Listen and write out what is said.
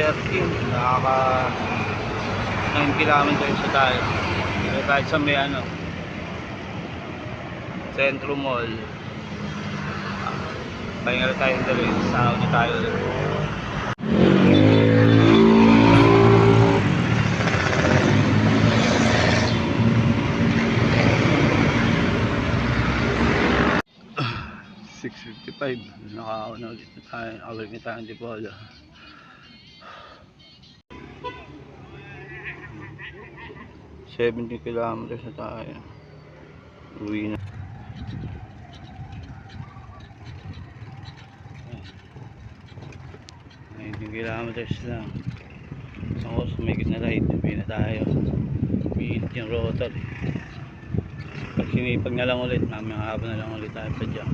13, nakaka 9 kilometers sa tayo. Pero kahit sa may Centro Mall, pahinga na tayo dali, sahod na tayo ulit. Nakauna ulit na tayo, nakabalik na tayo ng Dipolo. $70 kilometers na tayo, uwi na. Kilometers lang. Ako sumigit na ride, uwi na tayo. Umiinit yung rotor eh. Pag sinipag na lang ulit, mamaya hapon na lang ulit tayo pa dyan.